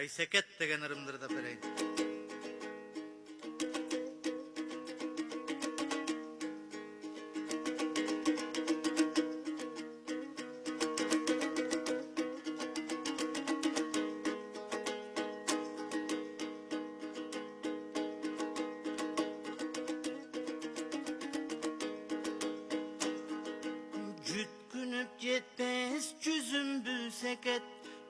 Айсекет деген ырымдарды да берейин. Жүткүнүп жетпес жүзүмбү секет,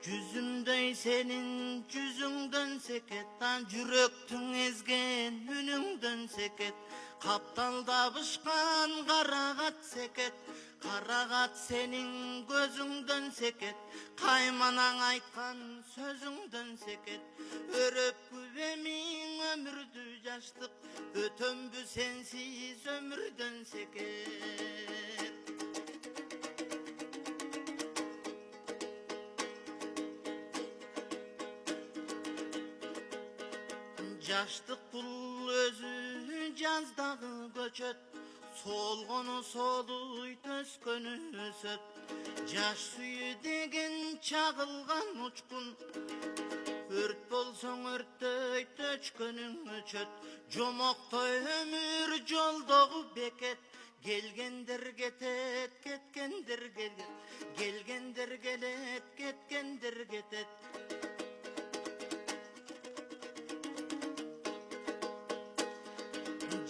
жүзүмдөй сенин жүзүңдөн секет, жүрөктүң эзген үнүңдөн секет, капталдабышкан карагат секет, карагат сенин көзүңдөн секет, кайманаң айткан сөзүңдөн секет, өрөпкү эмиң өмүрдү жаштык, өтөмбү сенсиз өмүрдөн секет. Жаштык бул өзү жаздагы көчөт, солгону солуй төскөнү өсөт. Жаш сүйү деген чагылган учкун, өрт болсоң өрттөйт өчкөнүң өчөт. Жомоктой өмүр жолдогу бекет, келгендер кетет, кеткендер келет, келгендер келет, кеткендер кетет.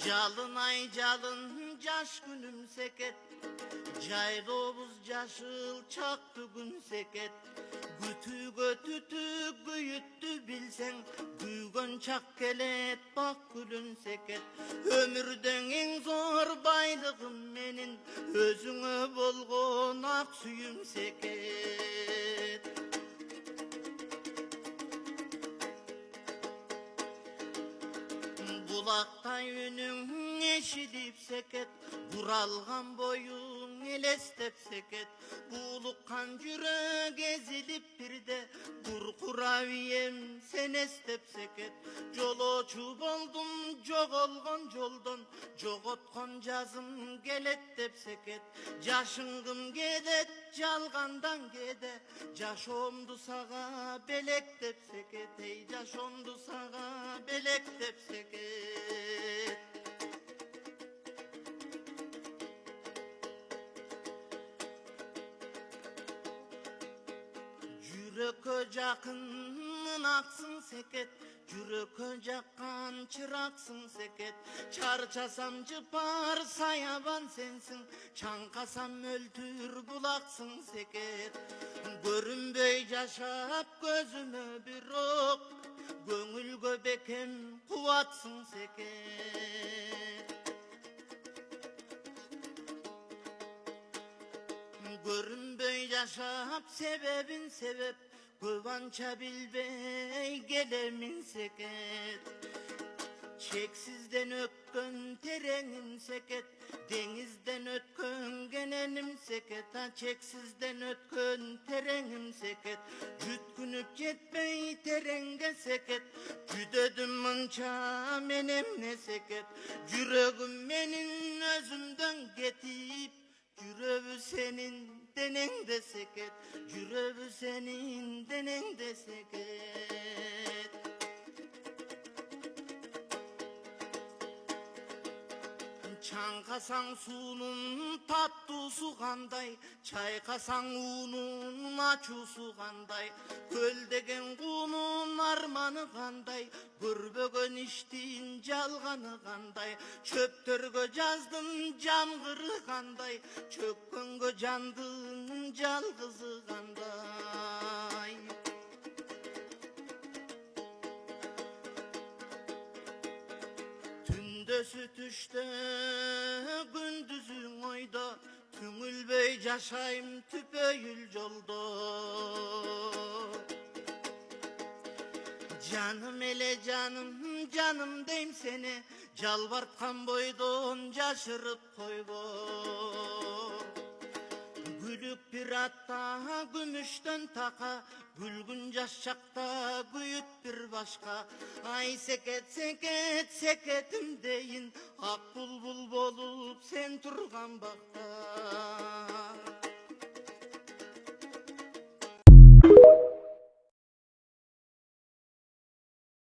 Жалын ай жалын жаш күнүм секет, жайлообуз жашыл чак бүгүн секет. Күтүүгө түтүк күйүттү билсең, күйгөн чак келет бак гүлүн секет. Өмүрдөн эң зор байлыгым менин, өзүңө болгон ак сүйүм секет. Булактай үнүң эшилип секет, буралган боюң элестеп секет. Булуккан жүрөк эзилип бирде, куркура бием сен эстеп секет. Жолоочу болдум жоголгон жолдон, жоготкон жазым келет деп секет. Жашынгым келет жалгандан кеде, жашоомду сага белектеп секет. Эй, жашоомду сага белектеп секет. Жүрөккө жакын аксың секет, жүрөккө жаккан чыраксың секет. Чарчасам жыпар саябан сенсиң, чаңкасам мөлтүр булаксың секет. Көрүнбөй жашап көзүмө бирок, көңүлгө бекем кубатсың секет. Көрүнбөй жашап себебин себеп, көп анча билбей келемин секет. Чексизден өткөн тереңим секет, деңизден өткөн кененим секет. Чексизден өткөн тереңим секет, жүткүнүп жетпей тереңге секет. Жүдөдүм мынча мен эмне секет, жүрөгүм менин өзүмдөн кетип, жүрөбү сенин денеңде секет, жүрөбү сенин денеңде секет. Чаңкасаң суунун таттуусу кандай, чайкасаң уунун ачуусу кандай. Көл деген куунун арманы кандай, көрбөгөн иштин жалганы кандай. Чөптөргө жаздын жамгыры кандай, чөккөнгө жандын жалгызы кандай. Түндөсү түштө, күндүзүң ойдо, түңүлбөй жашайм түпөйүл жолдо. Жаным эле жаным, жаным дейм сени, жалбарткан бойдон жашырып койго. Гүлүк бир атта, күмүштөн така, күлгүн жаш чакта, күйүт бир башка. Ай секет, секет, секетим дейин, ак булбул болуп сен турган бакта.